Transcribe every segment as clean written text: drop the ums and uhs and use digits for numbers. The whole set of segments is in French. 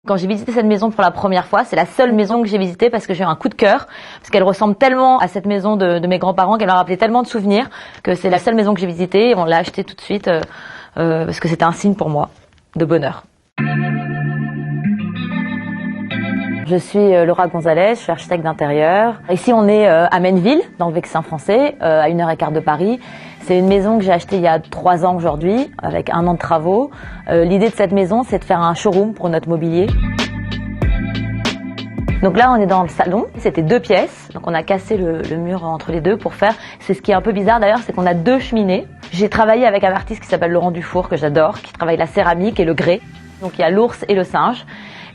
Quand j'ai visité cette maison pour la première fois, c'est la seule maison que j'ai visitée parce que j'ai eu un coup de cœur, parce qu'elle ressemble tellement à cette maison de mes grands-parents qu'elle m'a rappelé tellement de souvenirs que c'est la seule maison que j'ai visitée et on l'a achetée tout de suite parce que c'était un signe pour moi de bonheur. Je suis Laura Gonzalez, je suis architecte d'intérieur. Ici on est à Menneville, dans le Vexin français, à 1h15 de Paris. C'est une maison que j'ai achetée il y a 3 ans aujourd'hui, avec 1 an de travaux. L'idée de cette maison, c'est de faire un showroom pour notre mobilier. Donc là, on est dans le salon. C'était 2 pièces. Donc on a cassé le mur entre les deux pour faire... C'est ce qui est un peu bizarre d'ailleurs, c'est qu'on a 2 cheminées. J'ai travaillé avec un artiste qui s'appelle Laurent Dufour, que j'adore, qui travaille la céramique et le grès. Donc il y a l'ours et le singe.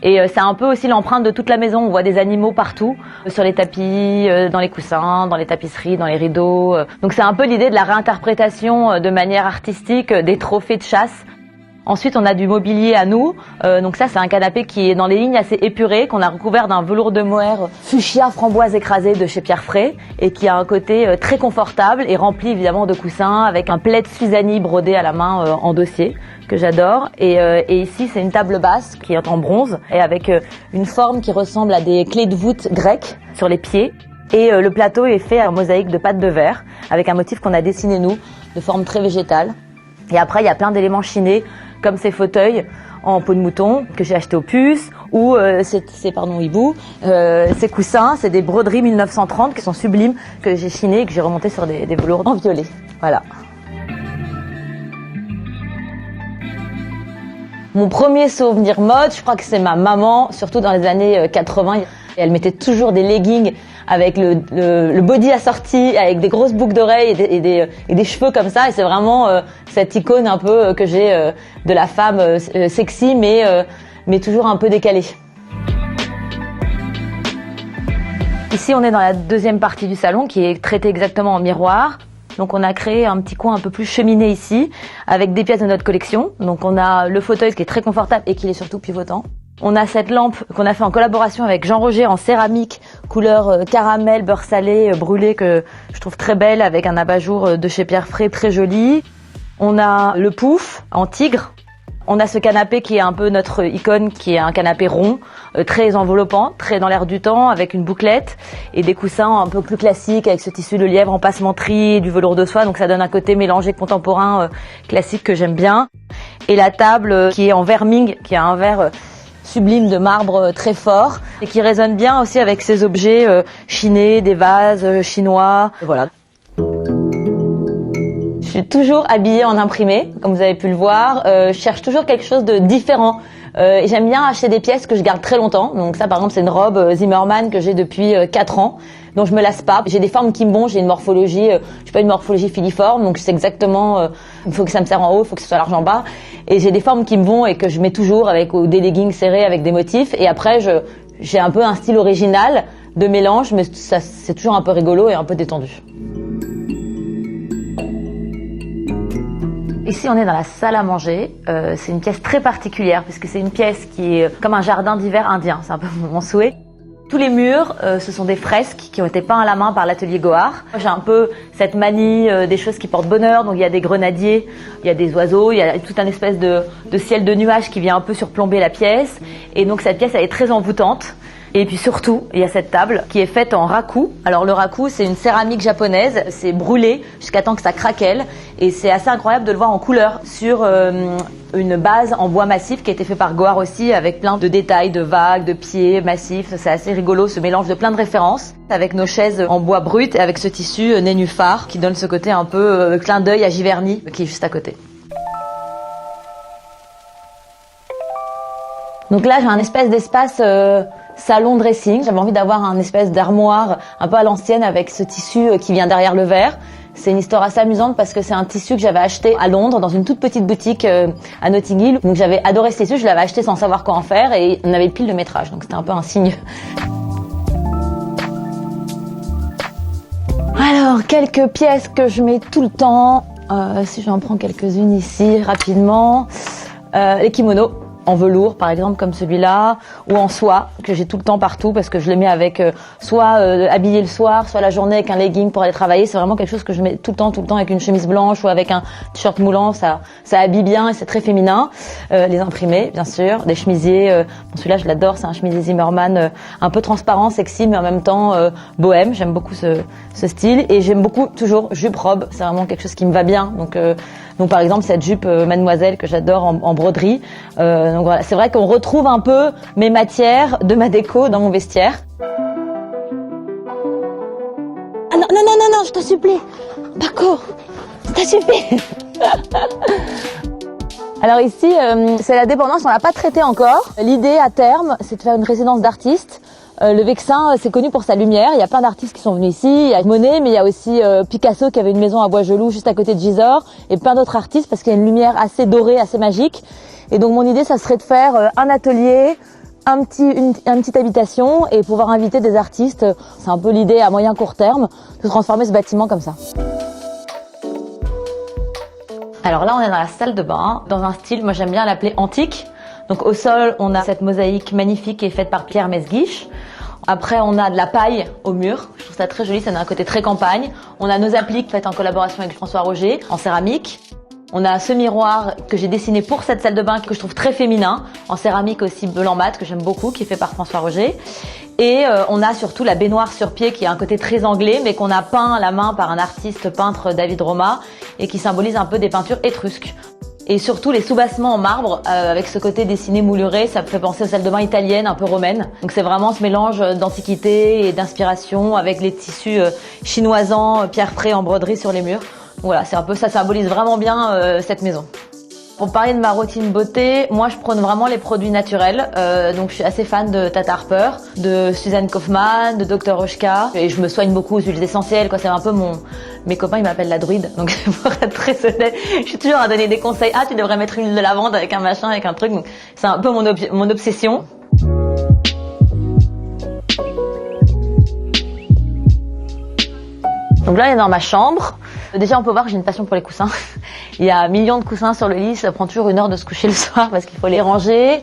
Et c'est un peu aussi l'empreinte de toute la maison. On voit des animaux partout, sur les tapis, dans les coussins, dans les tapisseries, dans les rideaux. Donc c'est un peu l'idée de la réinterprétation de manière artistique des trophées de chasse. Ensuite, on a du mobilier à nous. Donc ça, c'est un canapé qui est dans les lignes assez épurées, qu'on a recouvert d'un velours de mohair fuchsia framboise écrasée de chez Pierre Frey et qui a un côté très confortable et rempli évidemment de coussins avec un plaid Suzanne brodé à la main en dossier que j'adore. Et ici, c'est une table basse qui est en bronze et avec une forme qui ressemble à des clés de voûte grecques sur les pieds. Et le plateau est fait en mosaïque de pâte de verre avec un motif qu'on a dessiné nous, de forme très végétale. Et après, il y a plein d'éléments chinés, comme ces fauteuils en peau de mouton que j'ai acheté aux puces, ou ces hibou. Ces coussins, c'est des broderies 1930 qui sont sublimes, que j'ai chinées et que j'ai remonté sur des velours en violet. Voilà. Mon premier souvenir mode, je crois que c'est ma maman, surtout dans les années 80. Elle mettait toujours des leggings avec le body assorti, avec des grosses boucles d'oreilles et des cheveux comme ça. Et c'est vraiment cette icône un peu que j'ai de la femme sexy, mais toujours un peu décalée. Ici, on est dans la deuxième partie du salon qui est traitée exactement en miroir. Donc on a créé un petit coin un peu plus cheminé ici, avec des pièces de notre collection. Donc on a le fauteuil qui est très confortable et qui est surtout pivotant. On a cette lampe qu'on a fait en collaboration avec Jean Roger en céramique, couleur caramel, beurre salé, brûlé, que je trouve très belle, avec un abat-jour de chez Pierre Frey, très joli. On a le pouf en tigre. On a ce canapé qui est un peu notre icône, qui est un canapé rond, très enveloppant, très dans l'air du temps, avec une bouclette et des coussins un peu plus classiques, avec ce tissu de lièvre en passementerie et du velours de soie. Donc ça donne un côté mélangé contemporain, classique, que j'aime bien. Et la table qui est en verre Ming, qui a un verre sublime de marbre très fort et qui résonne bien aussi avec ces objets chinés, des vases chinois. Voilà. Je suis toujours habillée en imprimé, comme vous avez pu le voir. Je cherche toujours quelque chose de différent. J'aime bien acheter des pièces que je garde très longtemps. Donc ça, par exemple, c'est une robe Zimmermann que j'ai depuis 4 ans, dont je me lasse pas. J'ai des formes qui me vont. J'ai une morphologie, j'ai pas une morphologie filiforme, donc c'est exactement. Il faut que ça me serre en haut, il faut que ce soit large en bas. Et j'ai des formes qui me vont et que je mets toujours avec des leggings serrés avec des motifs. Et après, j'ai un peu un style original de mélange, mais ça, c'est toujours un peu rigolo et un peu détendu. Ici, on est dans la salle à manger. C'est une pièce très particulière puisque c'est une pièce qui est comme un jardin d'hiver indien. C'est un peu mon souhait. Tous les murs, ce sont des fresques qui ont été peints à la main par l'atelier Gohard. J'ai un peu cette manie des choses qui portent bonheur. Donc il y a des grenadiers, il y a des oiseaux, il y a tout un espèce de ciel de nuages qui vient un peu surplomber la pièce. Et donc cette pièce, elle est très envoûtante. Et puis surtout, il y a cette table qui est faite en raku. Alors le raku, c'est une céramique japonaise, c'est brûlé jusqu'à temps que ça craquelle. Et c'est assez incroyable de le voir en couleur sur une base en bois massif qui a été fait par Gohard aussi, avec plein de détails, de vagues, de pieds massifs. C'est assez rigolo, ce mélange de plein de références, avec nos chaises en bois brut et avec ce tissu nénuphar qui donne ce côté un peu clin d'œil à Giverny qui est juste à côté. Donc là, j'ai un espèce d'espace salon dressing. J'avais envie d'avoir un espèce d'armoire un peu à l'ancienne avec ce tissu qui vient derrière le verre. C'est une histoire assez amusante parce que c'est un tissu que j'avais acheté à Londres dans une toute petite boutique à Notting Hill. Donc j'avais adoré ce tissu, je l'avais acheté sans savoir quoi en faire et on avait pile le métrage. Donc c'était un peu un signe. Alors, quelques pièces que je mets tout le temps. Si j'en prends quelques-unes ici rapidement. Les kimonos en velours par exemple comme celui-là, ou en soie que j'ai tout le temps partout parce que je le mets avec soit habillé le soir, soit la journée avec un legging pour aller travailler. C'est vraiment quelque chose que je mets tout le temps avec une chemise blanche ou avec un t-shirt moulant. Ça habille bien et c'est très féminin. Les imprimés bien sûr, des chemisiers. Bon, celui-là je l'adore, c'est un chemisier Zimmermann un peu transparent, sexy mais en même temps bohème. J'aime beaucoup ce style et j'aime beaucoup toujours jupe robe. C'est vraiment quelque chose qui me va bien. Donc par exemple cette jupe Mademoiselle que j'adore en broderie. Donc voilà, c'est vrai qu'on retrouve un peu mes matières de ma déco dans mon vestiaire. Ah non, je t'en supplie. Paco, je t'en supplie. Alors ici, c'est la dépendance, on l'a pas traité encore. L'idée à terme, c'est de faire une résidence d'artistes. Le Vexin, c'est connu pour sa lumière. Il y a plein d'artistes qui sont venus ici. Il y a Monet, mais il y a aussi Picasso qui avait une maison à Bois-Gelou juste à côté de Gisors, et plein d'autres artistes parce qu'il y a une lumière assez dorée, assez magique. Et donc mon idée, ça serait de faire un atelier, une petite habitation et pouvoir inviter des artistes. C'est un peu l'idée à moyen court terme de transformer ce bâtiment comme ça. Alors là, on est dans la salle de bain, dans un style, moi j'aime bien l'appeler antique. Donc au sol, on a cette mosaïque magnifique qui est faite par Pierre Mesguich. Après, on a de la paille au mur. Je trouve ça très joli, ça a un côté très campagne. On a nos appliques faites en collaboration avec François Roger, en céramique. On a ce miroir que j'ai dessiné pour cette salle de bain que je trouve très féminin, en céramique aussi blanc mat que j'aime beaucoup, qui est fait par François Roger. Et on a surtout la baignoire sur pied qui a un côté très anglais mais qu'on a peint à la main par un artiste peintre David Roma et qui symbolise un peu des peintures étrusques. Et surtout les sous-bassements en marbre avec ce côté dessiné mouluré, ça me fait penser aux salles de bain italiennes, un peu romaines. Donc c'est vraiment ce mélange d'antiquité et d'inspiration avec les tissus chinoisants, pierre frais en broderie sur les murs. Voilà, c'est un peu, ça symbolise vraiment bien cette maison. Pour parler de ma routine beauté, moi je prône vraiment les produits naturels. Donc je suis assez fan de Tata Harper, de Suzanne Kaufmann, de Dr Oshka. Et je me soigne beaucoup aux huiles essentielles, quoi. C'est un peu mes copains ils m'appellent la druide. Donc pour être très honnête, je suis toujours à donner des conseils. Ah, tu devrais mettre une huile de lavande avec un machin, avec un truc. Donc c'est un peu mon obsession. Donc là, on est dans ma chambre. Déjà, on peut voir que j'ai une passion pour les coussins. Il y a millions de coussins sur le lit. Ça prend toujours 1 heure de se coucher le soir parce qu'il faut les ranger.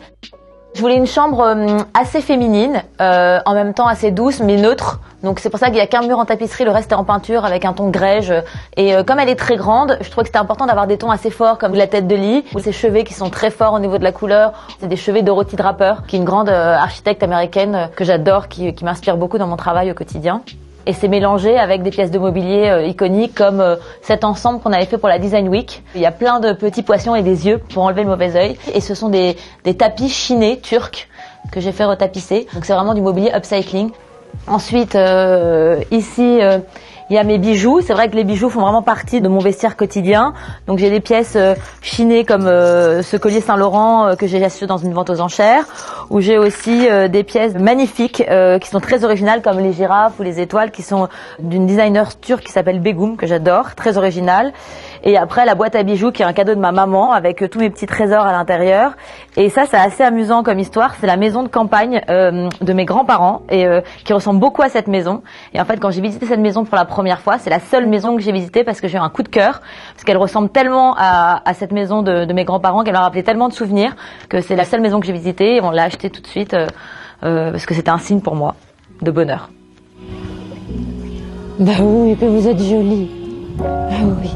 Je voulais une chambre assez féminine, en même temps assez douce, mais neutre. Donc c'est pour ça qu'il y a qu'un mur en tapisserie, le reste est en peinture avec un ton grège. Et comme elle est très grande, je trouvais que c'était important d'avoir des tons assez forts comme la tête de lit ou ces chevets qui sont très forts au niveau de la couleur. C'est des chevets Dorothy Draper, qui est une grande architecte américaine que j'adore, qui m'inspire beaucoup dans mon travail au quotidien. Et c'est mélangé avec des pièces de mobilier iconiques comme cet ensemble qu'on avait fait pour la Design Week. Il y a plein de petits poissons et des yeux pour enlever le mauvais œil. Et ce sont des tapis chinés turcs que j'ai fait retapisser. Donc c'est vraiment du mobilier upcycling. Ensuite, ici, il y a mes bijoux. C'est vrai que les bijoux font vraiment partie de mon vestiaire quotidien. Donc j'ai des pièces chinées comme ce collier Saint-Laurent que j'ai acheté dans une vente aux enchères. Où j'ai aussi des pièces magnifiques qui sont très originales comme les girafes ou les étoiles qui sont d'une designer turque qui s'appelle Begum que j'adore, très originale. Et après la boîte à bijoux qui est un cadeau de ma maman avec tous mes petits trésors à l'intérieur. Et ça c'est assez amusant comme histoire. C'est la maison de campagne de mes grands-parents et qui ressemble beaucoup à cette maison. Et en fait quand j'ai visité cette maison pour la première fois, c'est la seule maison que j'ai visitée parce que j'ai eu un coup de cœur parce qu'elle ressemble tellement à cette maison de mes grands-parents qu'elle m'a rappelé tellement de souvenirs que c'est la seule maison que j'ai visitée et on l'a achetée tout de suite parce que c'était un signe pour moi de bonheur. Bah oui, que vous êtes jolie. Ah oui.